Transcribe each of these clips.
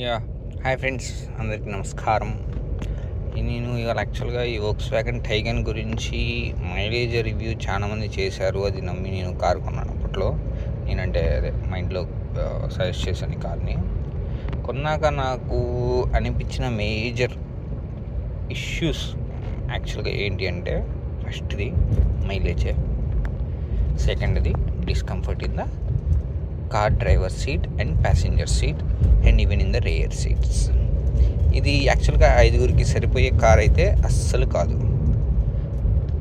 Yeah hi friends, అందరికీ నమస్కారం. నేను ఇవాళ యాక్చువల్గా ఈ వోక్స్ వ్యాగన్ టైగన్ గురించి మైలేజ్ రివ్యూ చాలామంది చేశారు. అది నమ్మి నేను కారు కొన్నాను. అప్పట్లో నేనంటే అదే మా ఇంట్లో సజెస్ట్ చేశాను ఈ కార్ని. కొన్నాక నాకు అనిపించిన మేజర్ ఇష్యూస్ యాక్చువల్గా ఏంటి అంటే, ఫస్ట్ది మైలేజే, సెకండ్ది discomfort in the car driver seat and passenger seat and even in the rear seats. ఇది యాక్చువల్గా 5గురికి సరిపోయే కార్ అయితే అస్సలు కాదు.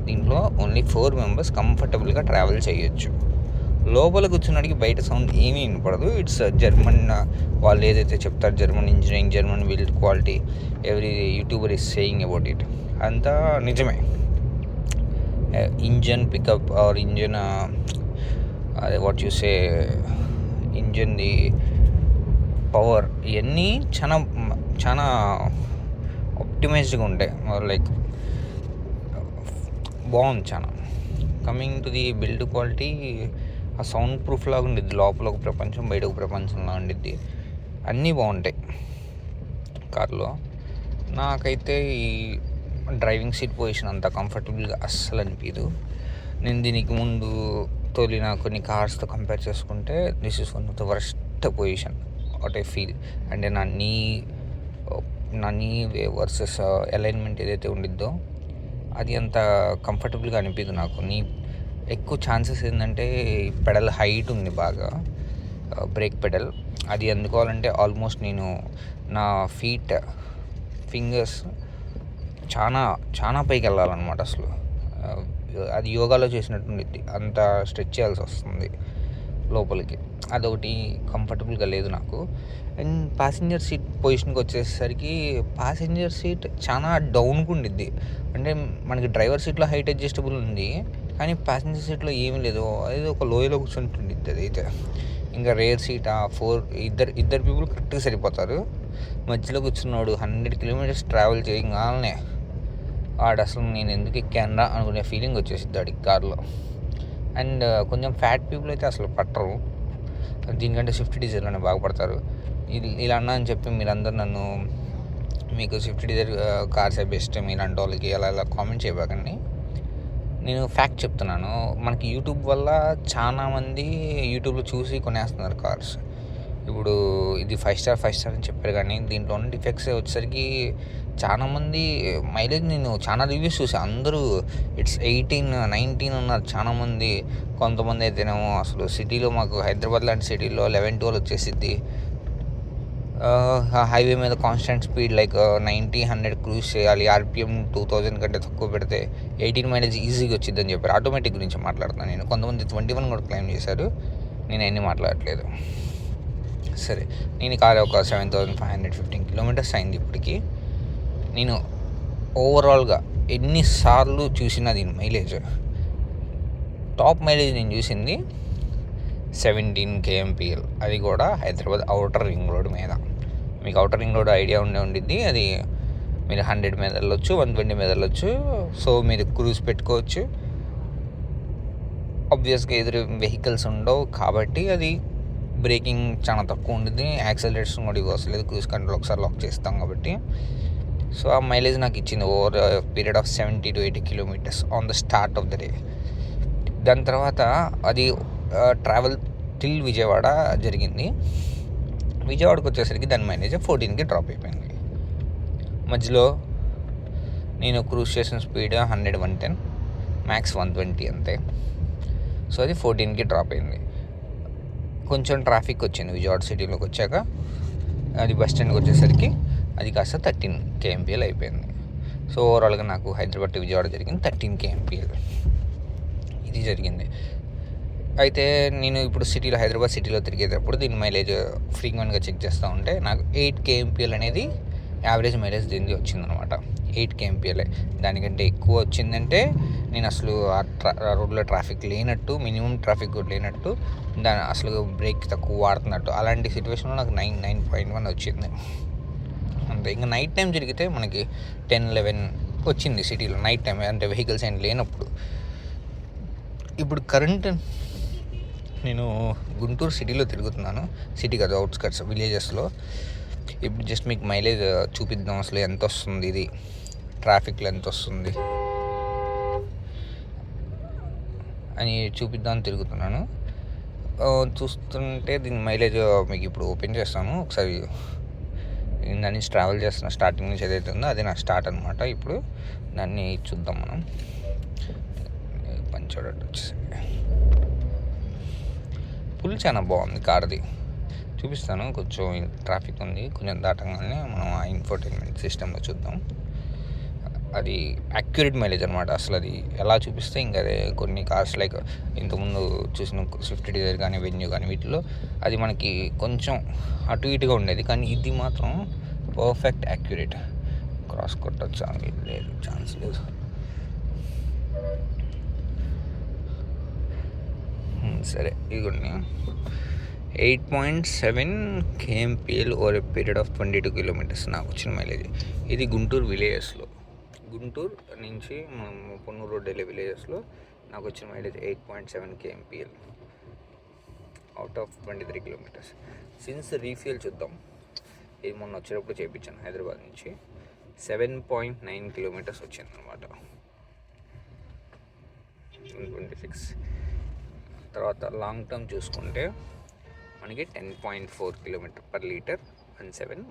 దీంట్లో ఓన్లీ 4 మెంబర్స్ కంఫర్టబుల్గా ట్రావెల్ చేయొచ్చు. లోపల కూర్చున్నడికి బయట సౌండ్ ఏమీ వినపడదు. ఇట్స్ జర్మన్, వాళ్ళు ఏదైతే చెప్తారు German engineering, German build quality, every YouTuber is saying about it, అంతా నిజమే. ఇంజన్ పికప్ ఆర్ ఇంజన్ అదే వాట్ యు సే ఇంజన్ది పవర్, ఇవన్నీ చాలా చాలా ఆప్టిమైజ్డ్గా ఉంటాయి. లైక్ బాగుంది చాలా. Coming to the build quality, ఆ సౌండ్ ప్రూఫ్ లాగా ఉండిద్ది. లోపల ఒక ప్రపంచం, బయట ఒక ప్రపంచంలా ఉండిద్ది. అన్నీ బాగుంటాయి కార్లో. నాకైతే ఈ డ్రైవింగ్ సీట్ పొజిషన్ అంత కంఫర్టబుల్గా అస్సలు అనిపించదు. నేను దీనికి ముందు తోలిన కొన్ని కార్స్తో కంపేర్ చేసుకుంటే this is one of the worst position what I feel. అంటే నా నీ వర్సెస్ అలైన్మెంట్ ఏదైతే ఉండిద్దో అది అంత కంఫర్టబుల్గా అనిపించదు నాకు. ఎక్కువ ఛాన్సెస్ ఏంటంటే పెడల్ హైట్ ఉంది బాగా, బ్రేక్ పెడల్. అది అందుకోవాలంటే ఆల్మోస్ట్ నేను నా ఫింగర్స్ చాలా చాలా పైకి వెళ్ళాలన్నమాట. అసలు అది యోగాలో చేసినట్టు ఉండిద్ది, అంత స్ట్రెచ్ చేయాల్సి వస్తుంది లోపలికి. అదొకటి కంఫర్టబుల్గా లేదు నాకు. అండ్ ప్యాసింజర్ సీట్ పొజిషన్కి వచ్చేసరికి ప్యాసింజర్ సీట్ చాలా డౌన్గా ఉండిద్ది. అంటే మనకి డ్రైవర్ సీట్లో హైట్ అడ్జస్టబుల్ ఉంది, కానీ ప్యాసింజర్ సీట్లో ఏమీ లేదు. అది ఒక లోయలో కూర్చుంటుండిద్ది అదైతే. ఇంకా రేర్ సీట్ ఇద్దరు పీపుల్ కరెక్ట్గా సరిపోతారు. మధ్యలో కూర్చున్నాడు 100 కిలోమీటర్స్ ట్రావెల్ చేయగానే ఆడు అసలు నేను ఎందుకు ఎక్కానరా అనుకునే ఫీలింగ్ వచ్చేసిద్ది ఆడికి కార్లో. అండ్ కొంచెం ఫ్యాట్ పీపుల్ అయితే అసలు పట్టరు, దీనికంటే స్విఫ్ట్ డిజైర్లోనే బాగుపడతారు. ఇలా అన్నా అని చెప్పి మీరందరూ మీకు స్విఫ్ట్ డిజైర్ కార్స్ బెస్ట్ మీలాంటి వాళ్ళకి అలా కామెంట్ చేయబాకండి. నేను ఫ్యాక్ట్ చెప్తున్నాను. మనకి యూట్యూబ్ వల్ల చాలామంది యూట్యూబ్లో చూసి కొనేస్తున్నారు కార్స్. ఇప్పుడు ఇది 5 స్టార్ అని చెప్పారు, కానీ దీంట్లో ఉన్న డిఫెక్ట్స్ వచ్చేసరికి చాలామంది మైలేజ్, నేను చాలా రివ్యూస్ చూసాను, అందరూ ఇట్స్ 18, 19 ఉన్నారు చాలామంది. కొంతమంది అయితేనేమో అసలు సిటీలో, మాకు హైదరాబాద్ లాంటి సిటీలో 11, 12 వచ్చేసిద్ది. హైవే మీద కాన్స్టెంట్ స్పీడ్ లైక్ 90, 100 క్రూజ్ చేయాలి. ఆర్పిఎం 2000 కంటే తక్కువ పెడితే 18 మైలేజ్ ఈజీగా వచ్చిందని చెప్పారు. ఆటోమేటిక్ గురించి మాట్లాడుతున్నాను నేను. కొంతమంది 21 కూడా క్లెయిమ్ చేశారు, నేను అన్నీ మాట్లాడట్లేదు. సరే, నేను కార్ ఒక 7515 కిలోమీటర్స్ అయింది ఇప్పటికి. నేను ఓవరాల్గా ఎన్నిసార్లు చూసినా దీని మైలేజ్, టాప్ మైలేజ్ నేను చూసింది 17 kmpl. అది కూడా హైదరాబాద్ అవుటర్ రింగ్ రోడ్ మీద. మీకు అవుటర్ రింగ్ రోడ్ ఐడియా ఉండిద్ది. అది మీరు 100 మీద వెళ్ళొచ్చు, 120 మీద వెళ్ళొచ్చు. సో మీరు క్రూజ్ పెట్టుకోవచ్చు. ఆబ్వియస్గా ఎదురు వెహికల్స్ ఉండవు కాబట్టి అది బ్రేకింగ్ చాలా తక్కువ ఉంటుంది. యాక్సలరేషన్ కూడా ఇవ్వలేదు, క్రూజ్ కంట్రోల్ ఒకసారి లాక్ చేస్తాం కాబట్టి. సో ఆ మైలేజ్ నాకు ఇచ్చింది over period of 70 to 80 kilometres on the start of the day. దాని తర్వాత అది ట్రావెల్ టిల్ విజయవాడ జరిగింది. విజయవాడకు వచ్చేసరికి దాని మైలేజ్ 14కి డ్రాప్ అయిపోయింది. మధ్యలో నేను క్రూజ్ చేసిన స్పీడ్ 100, 110, మ్యాక్స్ 120 అంతే. సో అది 14కి డ్రాప్ అయింది. కొంచెం ట్రాఫిక్ వచ్చింది విజయవాడ సిటీలోకి వచ్చాక. అది బస్ స్టాండ్కి వచ్చేసరికి అది కాస్త 13 kmpl అయిపోయింది. సో ఓవరాల్గా నాకు హైదరాబాద్ టు విజయవాడ జరిగింది 13 kmpl. ఇది జరిగింది. అయితే నేను ఇప్పుడు హైదరాబాద్ సిటీలో తిరిగేటప్పుడు దీని మైలేజ్ ఫ్రీక్వెంట్గా చెక్ చేస్తూ ఉంటే నాకు 8 kmpl అనేది యావరేజ్ మైలేజ్ దీనికి వచ్చిందనమాట. 8 kmpl. దానికంటే ఎక్కువ వచ్చిందంటే నేను అసలు ఆ రోడ్లో ట్రాఫిక్ లేనట్టు, మినిమం ట్రాఫిక్ కూడా లేనట్టు, దాని అసలు బ్రేక్ తక్కువ వాడుతున్నట్టు. అలాంటి సిచ్యువేషన్లో నాకు 9.1 వచ్చింది అంతే. ఇంకా నైట్ టైం జరిగితే మనకి 10, 11 వచ్చింది సిటీలో నైట్ టైం, అంటే వెహికల్స్ ఏం లేనప్పుడు. ఇప్పుడు కరెంట్ నేను గుంటూరు సిటీలో తిరుగుతున్నాను. సిటీ కాదు, అవుట్స్కట్స్ విలేజెస్లో. ఇప్పుడు జస్ట్ మీకు మైలేజ్ చూపిద్దాం అసలు ఎంత వస్తుంది, ఇది ట్రాఫిక్లో ఎంత వస్తుంది అని చూపిద్దామని తిరుగుతున్నాను. చూస్తుంటే దీని మైలేజ్ మీకు ఇప్పుడు ఓపెన్ చేస్తాను ఒకసారి. దాని నుంచి ట్రావెల్ చేస్తున్న స్టార్టింగ్ నుంచి ఏదైతే ఉందో అది నా స్టార్ట్ అనమాట. ఇప్పుడు దాన్ని చూద్దాం మనం. పంచోడట్ వచ్చేసి పుల్ చాలా బాగుంది కార్ది, చూపిస్తాను. కొంచెం ట్రాఫిక్ ఉంది, కొంచెం దాటంగానే మనం ఆ ఇన్ఫోటైన్మెంట్ సిస్టంలో చూద్దాం. అది యాక్యురేట్ మైలేజ్ అనమాట. అసలు అది ఎలా చూపిస్తే ఇంకా అదే కొన్ని కార్స్ లైక్ ఇంతకుముందు చూసిన స్విఫ్ట్ డిజైర్ కానీ వెన్యూ కానీ వీటిలో అది మనకి కొంచెం అటు ఇటుగా ఉండేది, కానీ ఇది మాత్రం పర్ఫెక్ట్ యాక్యురేట్. క్రాస్ కొట్టొచ్చా? లేదు, ఛాన్స్ లేదు. సరే, ఇదిగోండి 8.7 kmpl over a period of 22 kilometers నాకు వచ్చిన మైలేజ్. ఇది గుంటూరు విలేజెస్లో, గుంటూరు నుంచి మనం పొన్నూరు రోడ్ వెళ్ళే విలేజెస్లో నాకు వచ్చిన mileage 8.7 kmpl out of 23 kilometers. Since refuel చూద్దాం. ఇది మొన్న వచ్చేటప్పుడు చేయించాను హైదరాబాద్ నుంచి. 7.9 kilometers వచ్చింది అనమాట. 26. తర్వాత లాంగ్ టర్మ్ చూసుకుంటే మనకి 10.4 km/l 17